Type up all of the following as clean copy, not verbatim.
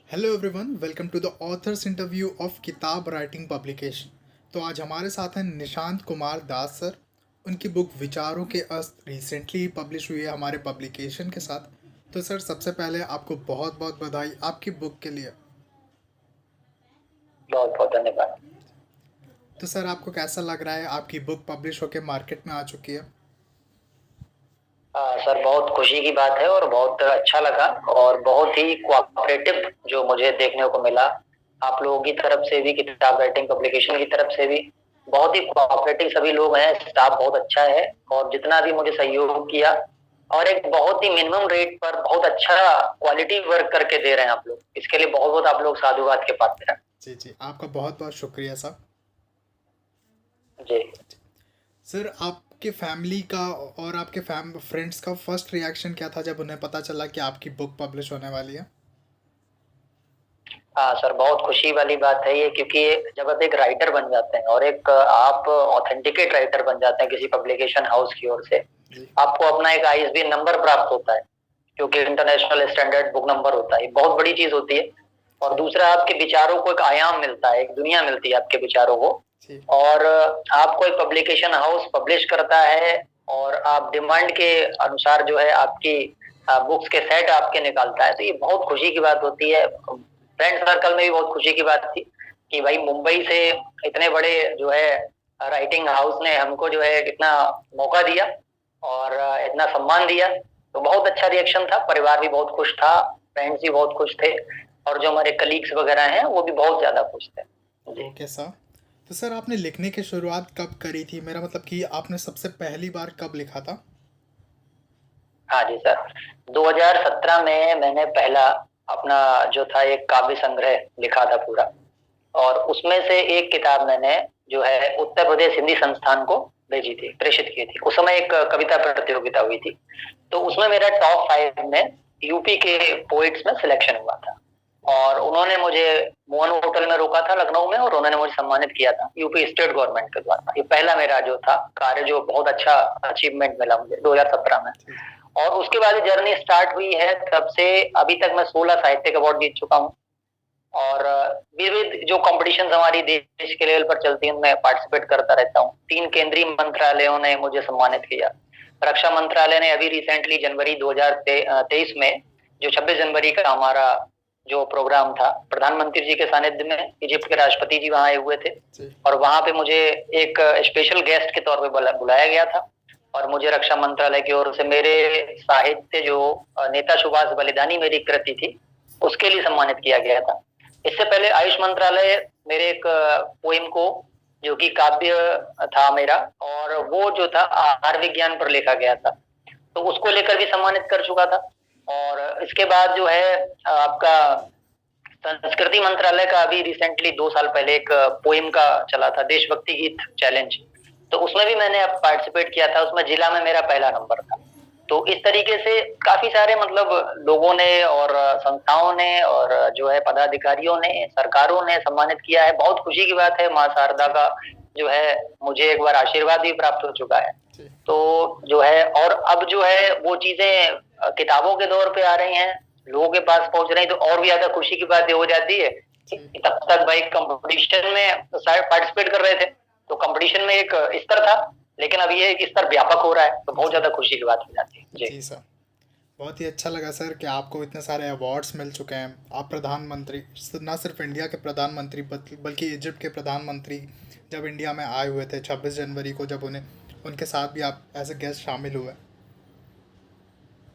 Hello everyone, welcome to the authors interview of Kitab writing Publication. तो आज हमारे साथ हैं निशांत कुमार दास सर। उनकी बुक विचारों के अस्त्र रिसेंटली पब्लिश हुई है हमारे पब्लिकेशन के साथ। तो सर, सबसे पहले आपको बहुत बहुत बधाई आपकी बुक के लिए। बहुत बहुत धन्यवाद। तो सर, आपको कैसा लग रहा है, आपकी बुक पब्लिश होकर मार्केट में आ चुकी है? सर, बहुत खुशी की बात है और बहुत अच्छा लगा और बहुत ही कोऑपरेटिव जो मुझे देखने को मिला आप लोगों की तरफ से भी, किताब राइटिंग पब्लिकेशन की तरफ से भी। बहुत ही कोऑपरेटिव सभी लोग हैं, स्टाफ बहुत अच्छा है और जितना भी मुझे सहयोग किया और एक बहुत ही मिनिमम रेट पर बहुत अच्छा क्वालिटी वर्क करके दे रहे हैं आप लोग, इसके लिए बहुत बहुत आप लोग साधुवाद के पात्र हैं। जी जी, आपका बहुत बहुत शुक्रिया सर। जी। सर, आपके फैमिली का और आपके फ्रेंड्स का फर्स्ट रिएक्शन क्या था जब उन्हें पता चला कि आपकी बुक पब्लिश होने वाली है? हाँ सर, बहुत खुशी वाली बात है ये, क्योंकि जब आप एक राइटर बन जाते हैं और एक आप ऑथेंटिकेट राइटर बन जाते हैं किसी पब्लिकेशन हाउस की ओर से, जी आपको अपना एक आईएसबी नंबर प्राप्त होता है, क्योंकि इंटरनेशनल स्टैंडर्ड बुक नंबर होता है, बहुत बड़ी चीज होती है। और दूसरा, आपके विचारों को एक आयाम मिलता है, एक दुनिया मिलती है आपके विचारों को। जी और आपको एक पब्लिकेशन हाउस पब्लिश करता है और आप डिमांड के अनुसार जो है आपकी बुक्स के सेट आपके निकालता है, तो ये बहुत खुशी की बात होती है। फ्रेंड सर्कल में भी बहुत खुशी की बात थी कि भाई मुंबई से इतने बड़े जो है राइटिंग हाउस ने हमको जो है इतना मौका दिया और इतना सम्मान दिया, तो बहुत अच्छा रिएक्शन था। परिवार भी बहुत खुश था, फ्रेंड्स भी बहुत खुश थे और जो हमारे कलीग्स वगैरह हैं वो भी बहुत ज्यादा खुश थे। जी। Okay sir. तो सर, आपने लिखने की शुरुआत कब करी थी? मेरा मतलब कि आपने सबसे पहली बार कब लिखा था? हाँ जी सर, 2017 में मैंने पहला अपना जो था एक काव्य संग्रह लिखा था पूरा, और उसमें से एक किताब मैंने जो है उत्तर प्रदेश हिंदी संस्थान को भेजी थी, प्रेषित की थी। उस समय एक कविता प्रतियोगिता हुई थी, तो उसमें मेरा टॉप 5 में यूपी के पोइट्स में सिलेक्शन हुआ था और उन्होंने मुझे मोहन होटल में रोका था लखनऊ में और उन्होंने मुझे सम्मानित किया था यूपी स्टेट गवर्नमेंट के द्वारा। ये पहला मेरा जो था कार्य, जो बहुत अच्छा अचीवमेंट मिला मुझे 2017 में। जी और उसके बाद जर्नी स्टार्ट हुई है, तब से अभी तक मैं 16 साहित्यिक अवार्ड जीत चुका हूँ और विविध जो कॉम्पिटिशन हमारी देश के लेवल पर चलती है उनमें पार्टिसिपेट करता रहता हूँ। 3 केंद्रीय मंत्रालयों ने मुझे सम्मानित किया। रक्षा मंत्रालय ने अभी रिसेंटली जनवरी 2023 में, जो 26 जनवरी का हमारा जो प्रोग्राम था, प्रधानमंत्री जी के सानिध्य में इजिप्ट के राष्ट्रपति जी वहां आए हुए थे जी और वहां पे मुझे एक स्पेशल गेस्ट के तौर पे बुलाया गया था और मुझे रक्षा मंत्रालय की ओर से मेरे साहित्य जो नेता सुभाष बलिदानी मेरी कृति थी उसके लिए सम्मानित किया गया था। इससे पहले आयुष मंत्रालय मेरे एक पोइम को, जो कि काव्य था मेरा, और वो जो था आहार विज्ञान पर लिखा गया था, तो उसको लेकर भी सम्मानित कर चुका था। और इसके बाद जो है आपका संस्कृति मंत्रालय का अभी रिसेंटली 2 साल पहले एक पोइम का चला था, देशभक्ति गीत चैलेंज, तो उसमें भी मैंने पार्टिसिपेट किया था। उसमें जिला में मेरा पहला नंबर था। तो इस तरीके से काफी सारे मतलब लोगों ने और संस्थाओं ने और जो है पदाधिकारियों ने, सरकारों ने सम्मानित किया है। बहुत खुशी की बात है, माँ शारदा जी का जो है मुझे एक बार आशीर्वाद भी प्राप्त हो चुका है। जी तो जो है, और अब जो है वो चीजें किताबों के दौर पे आ रही हैं, लोगों के पास पहुंच रही, तो और भी ज्यादा खुशी की बात ये हो जाती है जी कि तब तक भाई कंपटीशन में पार्टिसिपेट कर रहे थे, तो कंपटीशन में एक स्तर था, लेकिन अब ये एक स्तर व्यापक हो रहा है, तो बहुत जी ज्यादा खुशी की बात हो जाती है। जी। जी सर, बहुत ही अच्छा लगा सर कि आपको इतने सारे अवार्ड्स मिल चुके हैं। आप प्रधानमंत्री, ना सिर्फ इंडिया के प्रधानमंत्री बल्कि इजिप्ट के प्रधानमंत्री जब इंडिया में आए हुए थे 26 जनवरी को, जब उन्हें उनके साथ भी आप एज ए गेस्ट शामिल हुए।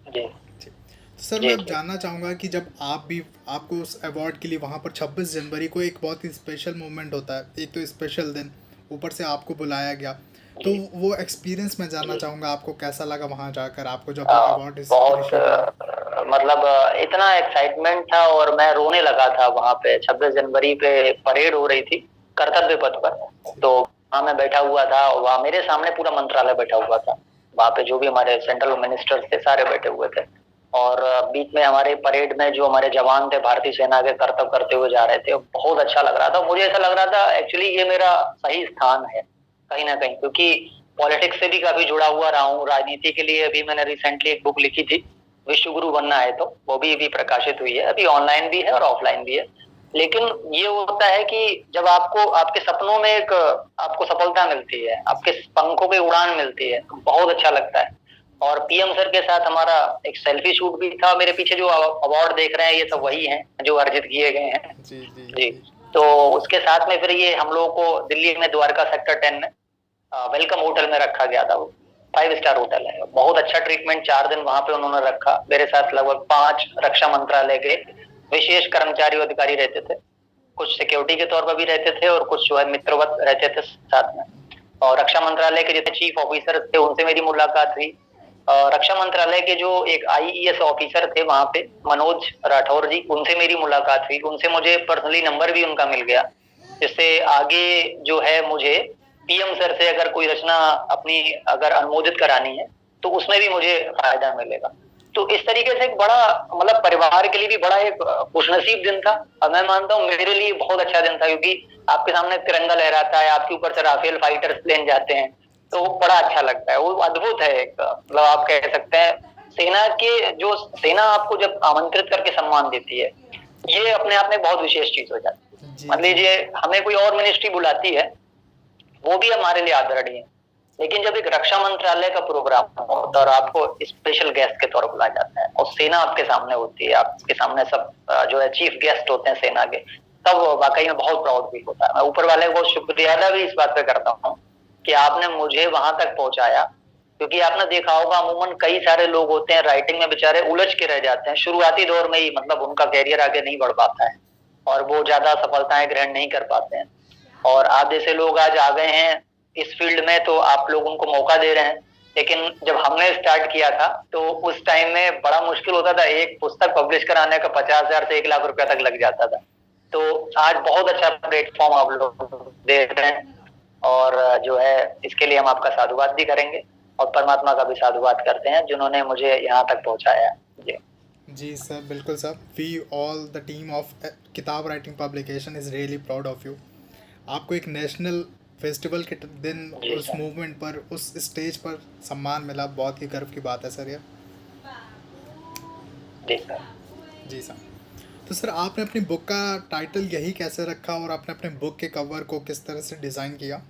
जी। जी, तो सर, मैं जी। अब जी। जानना चाहूँगा कि जब आप भी, आपको उस अवार्ड के लिए वहाँ पर 26 जनवरी को एक बहुत ही स्पेशल मोमेंट होता है, एक तो स्पेशल दिन, ऊपर से आपको बुलाया गया, तो जी। वो एक्सपीरियंस मैं जानना जी। चाहूँगा, आपको कैसा लगा वहाँ जाकर, आपको जब आ, अवार्ड बहुत इनिशिएट हुआ? मतलब इतना एक्साइटमेंट था और मैं रोने लगा था वहां पे। 26 जनवरी पे परेड हो रही थी कर्तव्य पथ पर, जी तो वहां मैं बैठा हुआ था, वहां मेरे सामने पूरा मंत्रालय बैठा हुआ था, वहां पे जो भी हमारे सेंट्रल मिनिस्टर्स थे सारे बैठे हुए थे और बीच में हमारे परेड में जो हमारे जवान थे भारतीय सेना के, कर्तव्य करते हुए जा रहे थे। बहुत अच्छा लग रहा था, मुझे ऐसा लग रहा था एक्चुअली ये मेरा सही स्थान है कहीं ना कहीं, क्योंकि पॉलिटिक्स से भी काफी जुड़ा हुआ रहा हूँ। राजनीति के लिए अभी मैंने रिसेंटली एक बुक लिखी थी, विश्व गुरु बनना है तो वो भी प्रकाशित हुई है, अभी ऑनलाइन भी है और ऑफलाइन भी है। लेकिन ये होता है कि जब आपको आपके सपनों में एक आपको सफलता मिलती है, आपके पंखों पे उड़ान मिलती है, तो बहुत अच्छा लगता है। और पीएम सर के साथ हमारा एक सेल्फी शूट भी था। मेरे पीछे जो अवार्ड देख रहे हैं ये सब वही हैं जो अर्जित किए गए हैं। जी जी जी। जी। तो उसके साथ में फिर ये हम लोगों को दिल्ली में द्वारका सेक्टर 10 में वेलकम होटल में रखा गया था। वो 5 स्टार होटल है, बहुत अच्छा ट्रीटमेंट 4 दिन वहां पे उन्होंने रखा। मेरे साथ लगभग 5 रक्षा मंत्रालय के विशेष कर्मचारी और अधिकारी रहते थे, कुछ सिक्योरिटी के तौर पर भी रहते थे और कुछ जो है मित्रवत रहते थे साथ में। और रक्षा मंत्रालय के जितने चीफ ऑफिसर थे उनसे मेरी मुलाकात हुई। रक्षा मंत्रालय के जो एक आईईएस ऑफिसर थे वहां पे मनोज राठौर जी, उनसे मेरी मुलाकात हुई। उनसे मुझे पर्सनली नंबर भी उनका मिल गया, जिससे आगे जो है मुझे पीएम सर से अगर कोई रचना अपनी अगर अनुमोदित करानी है तो उसमें भी मुझे फायदा मिलेगा। तो इस तरीके से एक बड़ा मतलब परिवार के लिए भी बड़ा एक खुशनसीब दिन था। और मैं मानता हूँ मेरे लिए बहुत अच्छा दिन था, क्योंकि आपके सामने तिरंगा लहराता है, आपके ऊपर से राफेल फाइटर प्लेन जाते हैं, तो वो बड़ा अच्छा लगता है। वो अद्भुत है एक, मतलब आप कह सकते हैं सेना के जो सेना आपको जब आमंत्रित करके सम्मान देती है, ये अपने आप में बहुत विशेष चीज हो जाती है। जी मान जी। लीजिए हमें कोई और मिनिस्ट्री बुलाती है, वो भी हमारे लिए आदरणीय है, लेकिन जब एक रक्षा मंत्रालय का प्रोग्राम होता है और आपको स्पेशल गेस्ट के तौर पर बुलाया जाता है और सेना आपके सामने होती है, आपके सामने सब जो है चीफ गेस्ट होते हैं सेना के, तब वाकई में बहुत प्राउड फील होता है। मैं ऊपर वाले को बहुत शुक्रिया अदा भी इस बात पे करता हूँ कि आपने मुझे वहां तक पहुंचाया। क्योंकि आपने देखा होगा अमूमन कई सारे लोग होते हैं राइटिंग में बेचारे उलझ के रह जाते हैं शुरुआती दौर में ही, मतलब उनका कैरियर आगे नहीं बढ़ पाता है और वो ज्यादा सफलताएं ग्रहण नहीं कर पाते हैं। और आप जैसे लोग आज आ गए हैं इस फील्ड में तो आप लोग उनको मौका दे रहे हैं। लेकिन जब हमने स्टार्ट किया था तो उस टाइम में बड़ा मुश्किल होता था, एक पुस्तक पब्लिश कराने का 50,000 से 1 लाख रुपया तक लग जाता था। तो आज बहुत अच्छा प्लेटफॉर्म आप लोग दे रहे हैं और जो है इसके लिए हम आपका साधुवाद भी करेंगे और परमात्मा का भी साधुवाद करते हैं जिन्होंने मुझे यहाँ तक पहुंचाया है। जी जी सर, बिल्कुल sir. We all the team of Kitab writing publication is really proud of you. आपको एक नेशनल फेस्टिवल के दिन जी उस सर। मूवमेंट पर, उस स्टेज पर सम्मान मिला, बहुत ही गर्व की बात है सर ये। जी सर। जी सर। तो सर आपने अपनी बुक का टाइटल यही कैसे रखा और आपने अपने बुक के कवर को किस तरह से डिज़ाइन किया?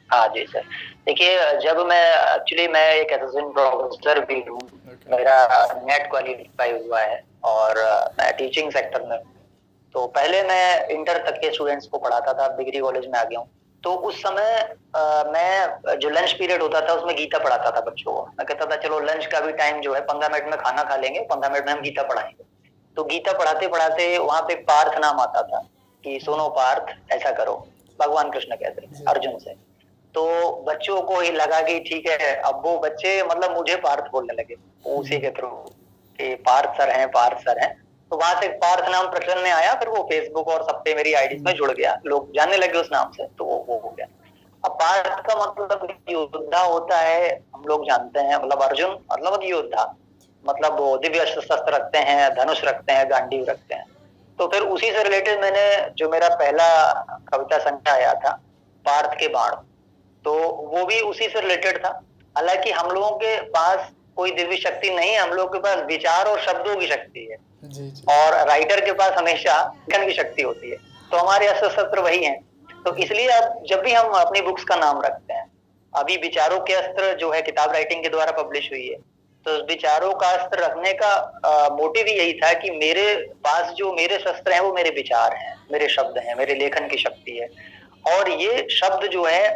हाँ जी सर। देखिए जब मैं एक्चुअली मैं एक असिस्टेंट प्रोफेसर भी हूँ, Okay. मेरा नेट क्वालिफाई हुआ है और मैं टीचिंग सेक्टर में हूँ। तो पहले मैं इंटर तक के स्टूडेंट्स को पढ़ाता था, डिग्री कॉलेज में आ गया हूँ। तो उस समय मैं जो लंच पीरियड होता था उसमें गीता पढ़ाता था बच्चों को। मैं कहता था चलो लंच का भी टाइम जो है 15 मिनट में खाना खा लेंगे, 15 मिनट में हम गीता पढ़ाएंगे। तो गीता पढ़ाते पढ़ाते वहां पे पार्थ नाम आता था कि सुनो पार्थ ऐसा करो, भगवान कृष्ण कहते थे अर्जुन से। तो बच्चों को ही लगा कि ठीक है, अब वो बच्चे मतलब मुझे पार्थ बोलने लगे उसी के थ्रू कि पार्थ सर हैं, पार्थ सर हैं। तो वहां से पार्थ नाम प्रचलन में आया, फिर वो फेसबुक और सब पे मेरी आईडी में जुड़ गया, लोग जानने लगे उस नाम से, तो वो हो गया। अब पार्थ का मतलब योद्धा होता है, हम लोग जानते हैं, मतलब अर्जुन मतलब योद्धा, मतलब वो दिव्य शस्त्र रखते हैं, धनुष रखते हैं, गांडीव रखते हैं। तो फिर उसी से रिलेटेड मैंने जो मेरा पहला कविता संग्रह आया था पार्थ के बाण, तो वो भी उसी से रिलेटेड था। हालांकि हम लोगों के पास कोई दिव्य शक्ति नहीं है, हम लोग के पास विचार और शब्दों की शक्ति है। जी जी। और राइटर के पास हमेशा लेखन की शक्ति होती है, तो हमारे अस्त्र शस्त्र वही हैं। तो इसलिए अब जब भी हम अपनी बुक्स का नाम रखते हैं, अभी विचारों के अस्त्र जो है किताब राइटिंग के द्वारा पब्लिश हुई है, तो विचारों का अस्त्र रखने का मोटिव ही यही था कि मेरे पास जो मेरे शस्त्र हैं वो मेरे विचार हैं, मेरे शब्द हैं, मेरे लेखन की शक्ति है। और ये शब्द जो है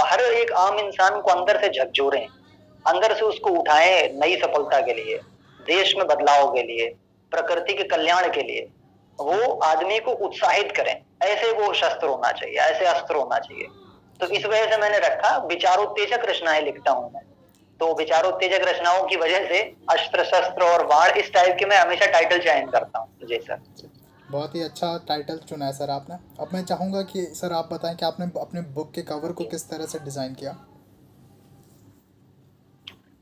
हर एक आम इंसान को अंदर से झकझोरें, अंदर से उसको उठाएं नई सफलता के लिए, देश में बदलाव के लिए, प्रकृति के कल्याण के लिए, वो आदमी को उत्साहित करें, ऐसे वो शस्त्र होना चाहिए, ऐसे अस्त्र होना चाहिए। तो इस वजह से मैंने रखा विचारोत्तेजक रचनाएं लिखता हूं मैं। तो विचारोत्तेजक रचनाओं की वजह से अस्त्र शस्त्र और बाण इस टाइप के मैं हमेशा टाइटल चयन करता हूँ। जी सर। बहुत ही अच्छा टाइटल चुना है सर आपने। अब मैं चाहूँगा कि सर आप बताएं कि आपने अपने बुक के कवर को किस तरह से डिज़ाइन किया?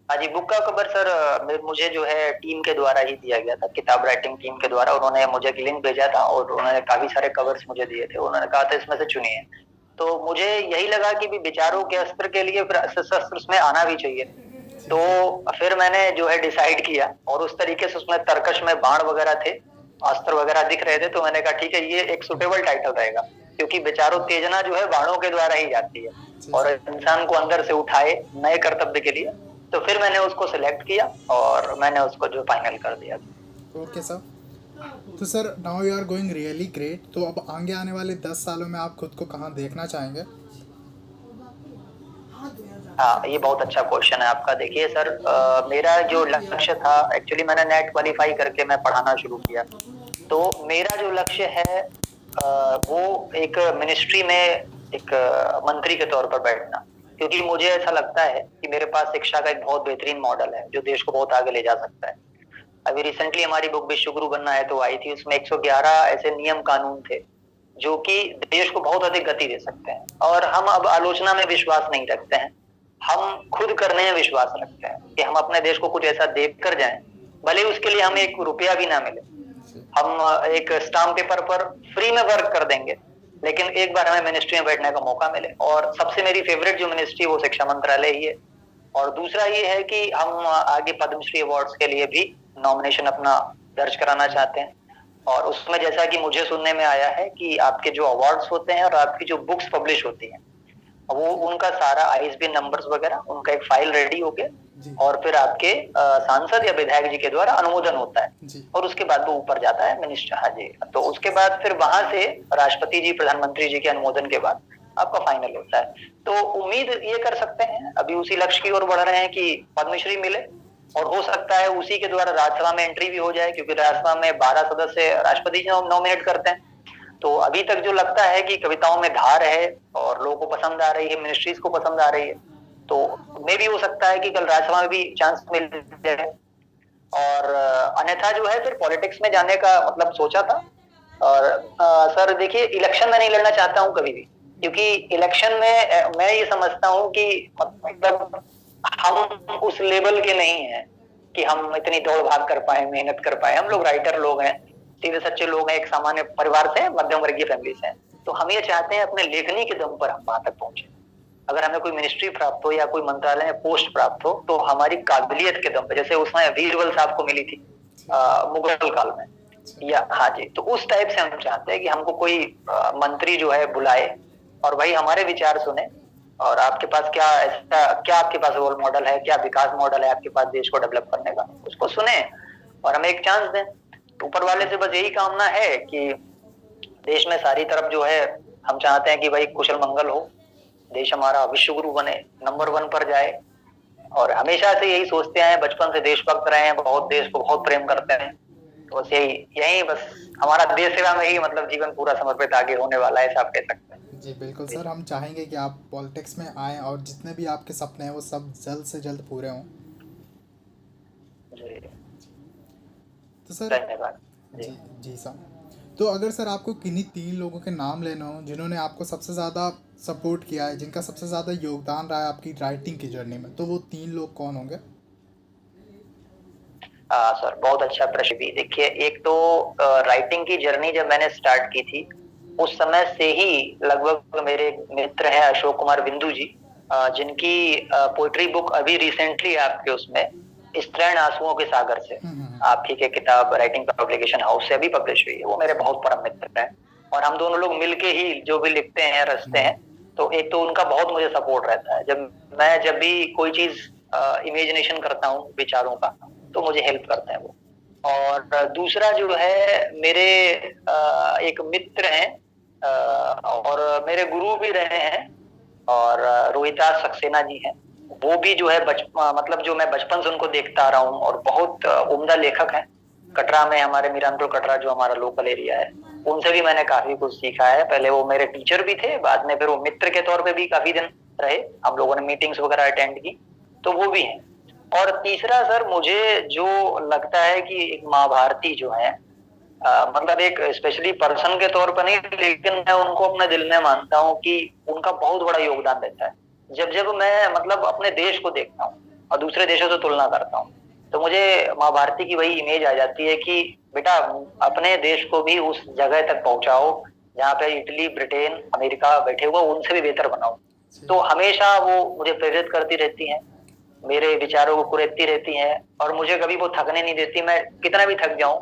हाँ जी, बुक का कवर सर मुझे जो है टीम के द्वारा ही दिया गया था, किताब राइटिंग टीम के द्वारा। उन्होंने मुझे एक लिंक भेजा था और उन्होंने काफी सारे कवर्स मुझे दिए थे, उन्होंने कहा था इसमें से चुनिए। तो मुझे यही लगा कि भी विचारों के अस्त्र के लिए फिर अस्त्र शस्त्र उसमें आना भी चाहिए। तो फिर मैंने जो है डिसाइड किया, और उस तरीके से उसमें तर्कश में बाण वगैरह थे, अस्त्र वगैरह दिख रहे थे, तो मैंने कहा ठीक है ये एक सुटेबल टाइटल रहेगा, क्योंकि विचारों उत्तेजना जो है बाणों के द्वारा ही जाती है और इंसान को अंदर से उठाए नए कर्तव्य के लिए। तो फिर मैंने उसको सिलेक्ट किया और मैंने उसको जो फाइनल कर दिया। Okay sir. तो sir now you are going really great, तो अब आगे आने वाले 10 सालों में आप खुद को कहाँ देखना चाहेंगे? हाँ, ये बहुत अच्छा क्वेश्चन है आपका। देखिए सर, मेरा जो लक्ष्य था, एक्चुअली मैंने नेट क्वालिफाई करके मैं पढ़ाना शुरू किया, तो मेरा जो लक्ष्य है वो एक मिनिस्ट्री में एक मंत्री के तौर पर बैठना, क्योंकि मुझे ऐसा लगता है कि मेरे पास शिक्षा का एक बहुत बेहतरीन मॉडल है जो देश को बहुत आगे ले जा सकता है। अभी रिसेंटली हमारी बुक विश्वगुरु बनना है तो आई थी, उसमें 111 ऐसे नियम कानून थे जो कि देश को बहुत अधिक गति दे सकते हैं। और हम अब आलोचना में विश्वास नहीं रखते हैं, हम खुद करने में विश्वास रखते हैं कि हम अपने देश को कुछ ऐसा देख कर जाएं, भले उसके लिए हमें 1 रुपया भी ना मिले, हम एक स्टाम्प पेपर पर फ्री में वर्क कर देंगे, लेकिन एक बार हमें मिनिस्ट्री में बैठने का मौका मिले। और सबसे मेरी फेवरेट जो मिनिस्ट्री वो शिक्षा मंत्रालय ही है। और दूसरा ये है कि हम आगे पद्मश्री अवार्ड्स के लिए भी नॉमिनेशन अपना दर्ज कराना चाहते हैं, और उसमें जैसा कि मुझे सुनने में आया है कि आपके जो अवार्ड्स होते हैं और आपकी जो बुक्स पब्लिश होती हैं, वो उनका सारा आईएसबीएन नंबर्स वगैरह उनका एक फाइल रेडी हो गया, और फिर आपके सांसद या विधायक जी के द्वारा अनुमोदन होता है, और उसके बाद वो ऊपर जाता है मिनिस्टर। हाँ जी, तो उसके बाद फिर वहां से राष्ट्रपति जी, प्रधानमंत्री जी के अनुमोदन के बाद आपका फाइनल होता है। तो उम्मीद ये कर सकते हैं, अभी उसी लक्ष्य की ओर बढ़ रहे हैं कि पद्मश्री मिले, और हो सकता है उसी के द्वारा राज्यसभा में एंट्री भी हो जाए, क्योंकि राज्यसभा में 12 सदस्य राष्ट्रपति जी नॉमिनेट करते हैं। तो अभी तक जो लगता है कि कविताओं में धार है और लोगों को पसंद आ रही है, मिनिस्ट्रीज को पसंद आ रही है, तो मे भी हो सकता है कि कल राज्यसभा में भी चांस मिल जाए। और अन्यथा जो है फिर पॉलिटिक्स में जाने का मतलब सोचा था। और सर देखिए, इलेक्शन में नहीं लड़ना चाहता हूँ कभी भी, क्योंकि इलेक्शन में मैं ये समझता हूँ कि मतलब हम उस लेवल के नहीं हैं कि हम इतनी दौड़ भाग कर पाए, मेहनत कर पाए। हम लोग राइटर लोग हैं, सीधे सच्चे लोग हैं, एक सामान्य परिवार से, मध्यम वर्गीय फैमिली से। तो हम ये चाहते हैं अपने लेखनी के दम पर हम वहां तक पहुंचे। अगर हमें कोई मिनिस्ट्री प्राप्त हो या कोई मंत्रालय में पोस्ट प्राप्त हो, तो हमारी काबिलियत के दम पर, जैसे उसमें वीरबल साहब को मिली थी मुगल काल में, या हाँ जी, तो उस टाइप से हम चाहते हैं कि हमको कोई मंत्री जो है बुलाए और भाई हमारे विचार सुने, और आपके पास क्या ऐसा, क्या आपके पास रोल मॉडल है, क्या विकास मॉडल है आपके पास देश को डेवलप करने का, उसको सुने और हमें एक चांस दें। ऊपर वाले से बस यही कामना है कि देश में सारी तरफ जो है, हम चाहते हैं कि भाई कुशल मंगल हो, देश हमारा विश्वगुरु बने, नंबर 1 पर जाए, और हमेशा से यही सोचते आए, बचपन से देशभक्त रहे हैं, बहुत देश को बहुत प्रेम करते हैं। तो बस यही बस हमारा देश सेवा में ही मतलब जीवन पूरा समर्पित आगे होने वाला है, ऐसा आप कह सकते हैं। जी बिल्कुल सर, हम चाहेंगे कि आप पॉलिटिक्स में आएँ और जितने भी आपके सपने हैं वो सब जल्द से जल्द पूरे हों। तो सर धन्यवाद जी जी सर, तो अगर सर आपको किन्हीं 3 लोगों के नाम लेना हो जिन्होंने आपको सबसे ज़्यादा सपोर्ट किया है, जिनका सबसे ज़्यादा योगदान रहा है आपकी राइटिंग की जर्नी में, तो वो 3 लोग कौन होंगे? सर बहुत अच्छा प्रश्न भी। देखिए, एक तो राइटिंग की जर्नी जब मैंने स्टार्ट की थी, उस समय से ही लगभग मेरे मित्र हैं अशोक कुमार बिंदु जी, जिनकी पोइट्री बुक अभी रिसेंटली आपके उसमें स्त्रैण आंसुओं के सागर से, आप ही के किताब राइटिंग पब्लिकेशन हाउस से अभी पब्लिश हुई है, वो मेरे बहुत परम मित्र हैं, और हम दोनों लोग मिलके ही जो भी लिखते हैं रचते हैं। तो एक तो उनका बहुत मुझे सपोर्ट रहता है, जब भी कोई चीज इमेजिनेशन करता हूँ विचारों का, तो मुझे हेल्प करते हैं वो। और दूसरा जो है, मेरे एक मित्र हैं और मेरे गुरु भी रहे हैं, और रोहितास सक्सेना जी हैं। वो भी जो है मतलब जो मैं बचपन से उनको देखता आ रहा हूँ, और बहुत उम्दा लेखक हैं। कटरा में हमारे मीरानपुर कटरा जो हमारा लोकल एरिया है, उनसे भी मैंने काफी कुछ सीखा है। पहले वो मेरे टीचर भी थे, बाद में फिर वो मित्र के तौर पे भी काफी दिन रहे, हम लोगों ने मीटिंग्स वगैरह अटेंड की, तो वो भी हैं। और तीसरा सर, मुझे जो लगता है कि एक माँ भारती जो है, मतलब एक स्पेशली पर्सन के तौर पर नहीं, लेकिन मैं उनको अपने दिल में मानता हूँ कि उनका बहुत बड़ा योगदान रहता है। जब मैं मतलब अपने देश को देखता हूँ और दूसरे देशों से तुलना करता हूँ, तो मुझे माँ भारती की वही इमेज आ जाती है कि बेटा अपने देश को भी उस जगह तक पहुंचाओ जहाँ पे इटली, ब्रिटेन, अमेरिका बैठे हुए, उनसे भी बेहतर बनाओ। तो हमेशा वो मुझे प्रेरित करती रहती हैं। मेरे विचारों को कुरेदती रहती हैं और मुझे कभी वो थकने नहीं देती। मैं कितना भी थक जाऊं,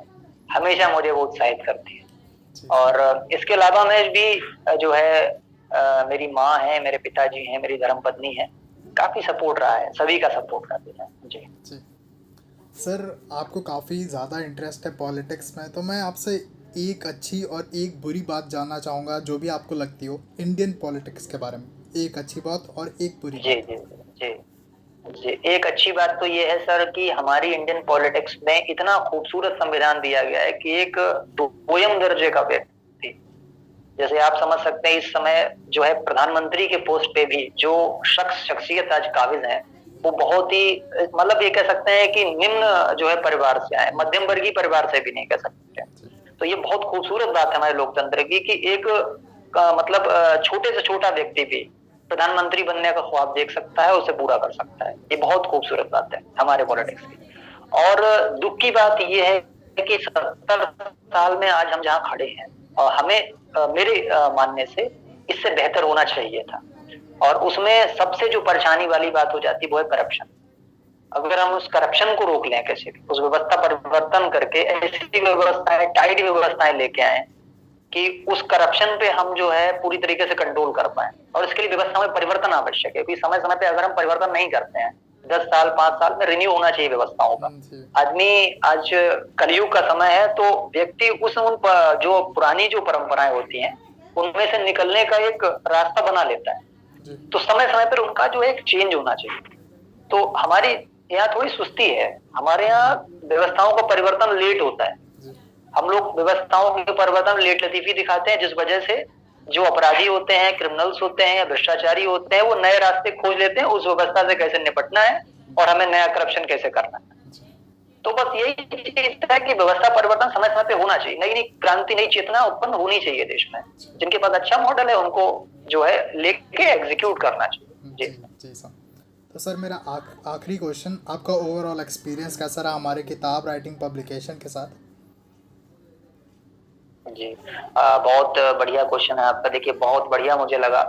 हमेशा मुझे वो उत्साहित करती है। और इसके अलावा मैं भी जो है मेरी माँ है, मेरे पिताजी हैं, मेरी धर्मपत्नी है, काफी सपोर्ट रहा है, सभी का सपोर्ट रहता है। जी जी सर, आपको काफ़ी ज़्यादा इंटरेस्ट है पॉलिटिक्स में, तो मैं आपसे एक अच्छी और एक बुरी बात जानना चाहूँगा, जो भी आपको लगती हो इंडियन पॉलिटिक्स के बारे में। एक अच्छी बात और एक बुरी जी बात। जी जी जी। एक अच्छी बात तो ये है सर कि हमारी इंडियन पॉलिटिक्स में इतना खूबसूरत संविधान दिया गया है कि एक दोयम दर्जे का व्यक्ति, जैसे आप समझ सकते हैं इस समय जो है प्रधानमंत्री के पोस्ट पे भी जो शख्सियत आज काबिज है, वो बहुत ही मतलब ये कह सकते हैं कि निम्न जो है परिवार से आए, मध्यम वर्गीय परिवार से भी नहीं कह सकते। तो ये बहुत खूबसूरत बात है हमारे लोकतंत्र की कि एक मतलब छोटे से छोटा व्यक्ति भी प्रधानमंत्री बनने का ख्वाब देख सकता है, उसे पूरा कर सकता है। ये बहुत खूबसूरत बात है हमारे पॉलिटिक्स की। और दुख की बात ये है कि 70 साल में आज हम जहाँ खड़े हैं, और हमें मेरे मानने से इससे बेहतर होना चाहिए था। और उसमें सबसे जो परेशानी वाली बात हो जाती है वो है करप्शन। अगर हम उस करप्शन को रोक लें, कैसे भी उस व्यवस्था परिवर्तन करके ऐसी व्यवस्थाएं, टाइट व्यवस्थाएं लेके आए कि उस करप्शन पे हम जो है पूरी तरीके से कंट्रोल कर पाए। और इसके लिए व्यवस्था में परिवर्तन आवश्यक है, क्योंकि समय समय पे अगर हम परिवर्तन नहीं करते हैं, 10 साल 5 साल में रिन्यू होना चाहिए व्यवस्थाओं का। आदमी आज कलयुग का समय है, तो व्यक्ति जो पुरानी जो परंपराएं होती हैं उनमें से निकलने का एक रास्ता बना लेता है। तो समय समय पर उनका जो एक चेंज होना चाहिए। तो हमारी यहाँ थोड़ी सुस्ती है, हमारे यहाँ व्यवस्थाओं का परिवर्तन लेट होता है। हम लोग व्यवस्थाओं के परिवर्तन लेट लतीफी दिखाते हैं, जिस वजह से जो अपराधी होते हैं, क्रिमिनल्स होते हैं या भ्रष्टाचारी होते हैं, वो नए रास्ते खोज लेते हैं उस व्यवस्था से कैसे निपटना है और हमें नया करप्शन कैसे करना है। तो बस यही चीज है कि व्यवस्था परिवर्तन समय समय पे होना चाहिए, नई नई क्रांति, नई चेतना उत्पन्न होनी चाहिए देश में। जिनके पास अच्छा मॉडल है उनको जो है लेके एग्जीक्यूट करना चाहिए। जी जी सर। तो सर मेरा आखिरी क्वेश्चन, आपका ओवरऑल एक्सपीरियंस कैसा रहा हमारे किताब राइटिंग पब्लिकेशन के साथ? जी बहुत बढ़िया क्वेश्चन है आपका। देखिए बहुत बढ़िया मुझे लगा।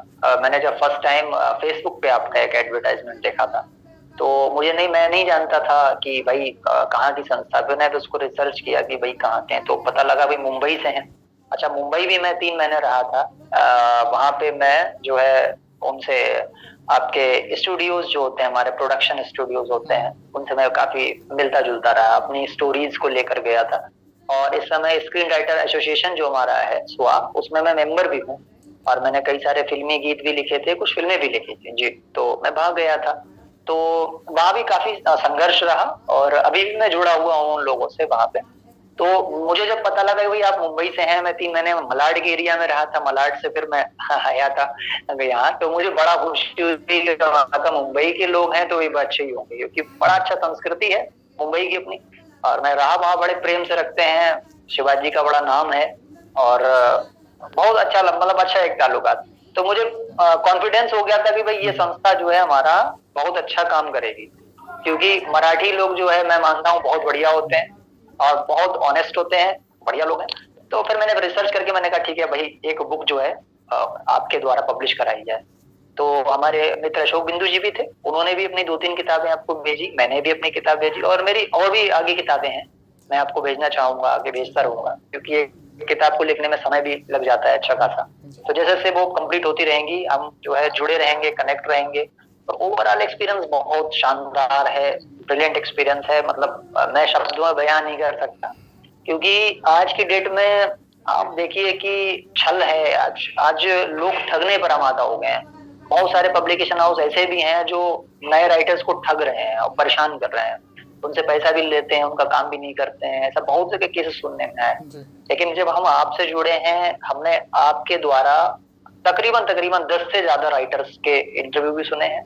मैंने जब फर्स्ट टाइम फेसबुक पे आपका एक एडवर्टाइजमेंट देखा था, तो मैं नहीं जानता था कि भाई कहाँ की संस्था। फिर मैंने उसको रिसर्च किया कि भाई कहाँ के हैं, तो पता लगा भाई मुंबई से हैं। अच्छा, मुंबई भी मैं 3 महीने रहा था। वहां पे मैं जो है उनसे आपके स्टूडियोज जो होते हैं, हमारे प्रोडक्शन स्टूडियोज होते हैं, उनसे मैं काफी मिलता जुलता रहा, अपनी स्टोरीज को लेकर गया था। और इस समय स्क्रीन राइटर एसोसिएशन जो हमारा है स्वा, उसमें मैं मेंबर भी हूँ। और मैंने कई सारे फिल्मी गीत भी लिखे थे, कुछ फिल्में भी लिखी थी। जी, तो मैं वहां गया था, तो वहां भी काफी संघर्ष रहा और अभी भी मैं जुड़ा हुआ हूँ उन लोगों से वहां पे। तो मुझे जब पता लगा कि भाई आप मुंबई से हैं, मैं 3 महीने मलाड के एरिया में रहा था, मलाड से फिर मैं आया था यहाँ, तो मुझे बड़ा खुशी हुई कि वहाँ का मुंबई के लोग हैं तो ये अच्छे ही होंगे, क्योंकि बड़ा अच्छा संस्कृति है मुंबई की अपनी। और मैं रहा वहाँ, बड़े प्रेम से रखते हैं, शिवाजी का बड़ा नाम है और बहुत अच्छा मतलब अच्छा एक ताल्लुकात। तो मुझे कॉन्फिडेंस हो गया था कि भाई ये संस्था जो है हमारा बहुत अच्छा काम करेगी, क्योंकि मराठी लोग जो है मैं मानता हूँ बहुत बढ़िया होते हैं और बहुत ऑनेस्ट होते हैं, बढ़िया लोग हैं। तो फिर मैंने रिसर्च करके मैंने कहा ठीक है भाई, एक बुक जो है आपके द्वारा पब्लिश कराई जाए। तो हमारे मित्र अशोक बिंदु जी भी थे, उन्होंने भी अपनी 2-3 किताबें आपको भेजी, मैंने भी अपनी किताब भेजी, और मेरी और भी आगे किताबें हैं, मैं आपको भेजना चाहूंगा, आगे भेजता रहूंगा, क्योंकि एक किताब को लिखने में समय भी लग जाता है अच्छा खासा। तो जैसे जैसे वो कंप्लीट होती रहेंगी, हम जो है जुड़े रहेंगे, कनेक्ट रहेंगे। तो ओवरऑल एक्सपीरियंस बहुत शानदार है, ब्रिलियंट एक्सपीरियंस है। मतलब मैं शब्दों में बयान नहीं कर सकता, क्योंकि आज की डेट में आप देखिए कि छल है, आज लोग ठगने पर आमादा हो गए हैं। बहुत सारे पब्लिकेशन हाउस ऐसे भी हैं जो नए राइटर्स को ठग रहे हैं और परेशान कर रहे हैं, उनसे पैसा भी लेते हैं, उनका काम भी नहीं करते हैं। ऐसा बहुत से केसेस सुनने में आए। लेकिन जब हम आपसे जुड़े हैं, हमने आपके द्वारा तकरीबन 10 से ज्यादा राइटर्स के इंटरव्यू भी सुने हैं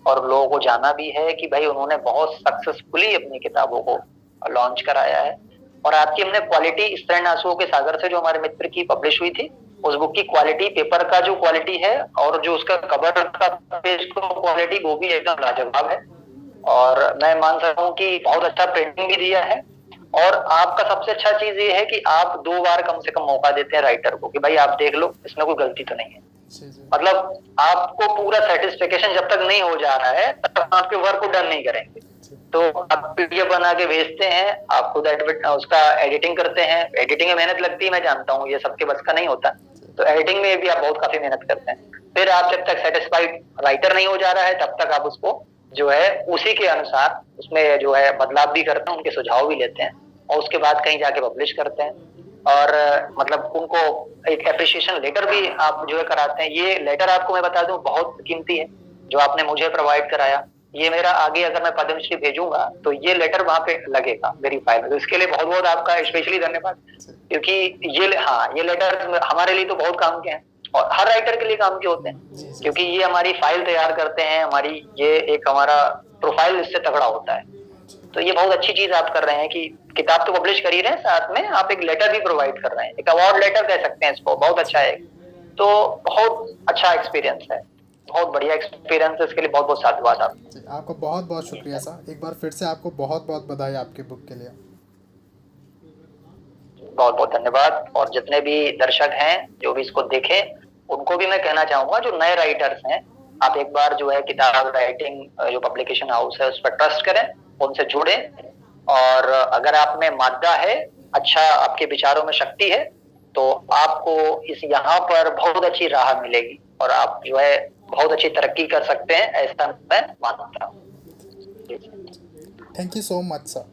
और लोगों को जाना भी है कि भाई उन्होंने बहुत सक्सेसफुली अपनी किताबों को लॉन्च कराया है। और आपकी हमने क्वालिटी, इस तरह आंसुओं के सागर से जो हमारे मित्र की पब्लिश हुई थी, उस बुक की क्वालिटी, पेपर का जो क्वालिटी है और जो उसका कवर का पेज को क्वालिटी, वो भी एकदम लाजवाब है। और मैं मान सकता हूँ कि बहुत अच्छा प्रिंटिंग भी दिया है। और आपका सबसे अच्छा चीज ये है कि आप 2 बार कम से कम मौका देते हैं राइटर को कि भाई आप देख लो, इसमें कोई गलती तो नहीं है। मतलब आपको पूरा सेटिस्फेक्शन जब तक नहीं हो जा रहा है तब तक आपके वर्क को डन नहीं करेंगे। तो आप पीडीएफ बना के भेजते हैं, आप खुद उसका एडिटिंग करते हैं। एडिटिंग में मेहनत लगती है, मैं जानता हूँ, ये सबके बस का नहीं होता। तो एडिटिंग में भी आप बहुत काफी मेहनत करते हैं। फिर आप जब तक सेटिस्फाइड राइटर नहीं हो जा रहा है तब तक आप उसको जो है उसी के अनुसार उसमें जो है बदलाव भी करते हैं, उनके सुझाव भी लेते हैं और उसके बाद कहीं जाके पब्लिश करते हैं। और मतलब उनको एक एप्रिसिएशन लेटर भी आप जो है कराते हैं। ये लेटर आपको मैं बता दूं बहुत कीमती है, जो आपने मुझे प्रोवाइड कराया। ये मेरा आगे अगर मैं पद्मश्री भेजूंगा तो ये लेटर वहां पे लगेगा मेरी फाइल में। तो इसके लिए बहुत बहुत आपका स्पेशली धन्यवाद, क्योंकि ये लेटर हमारे लिए तो बहुत काम के हैं और हर राइटर के लिए काम के होते हैं, क्योंकि ये हमारी फाइल तैयार करते हैं, हमारी ये एक हमारा प्रोफाइल इससे तगड़ा होता है। तो ये बहुत अच्छी चीज आप कर रहे हैं कि किताब तो पब्लिश कर ही रहे हैं, साथ में आप एक लेटर भी प्रोवाइड कर रहे हैं, एक अवार्ड लेटर कह सकते हैं इसको, बहुत अच्छा है। तो बहुत अच्छा एक्सपीरियंस है, बहुत बढ़िया एक्सपीरियंस है, इसके लिए बहुत बहुत साधुवाद आपको। आपको बहुत बहुत शुक्रिया सर, एक बार फिर से आपको बहुत बहुत बधाई आपकी बुक के लिए। बहुत बहुत धन्यवाद। और जितने भी दर्शक हैं जो भी इसको देखें उनको भी मैं कहना चाहूंगा, जो नए राइटर्स हैं, आप एक बार जो है किताब राइटिंग जो पब्लिकेशन हाउस है उस पर ट्रस्ट करें, उनसे जुड़े। और अगर आप में मादा है, अच्छा आपके विचारों में शक्ति है, तो आपको इस यहाँ पर बहुत अच्छी राह मिलेगी और आप जो है बहुत अच्छी तरक्की कर सकते हैं, ऐसा मैं मानता हूँ। Thank you so much sir.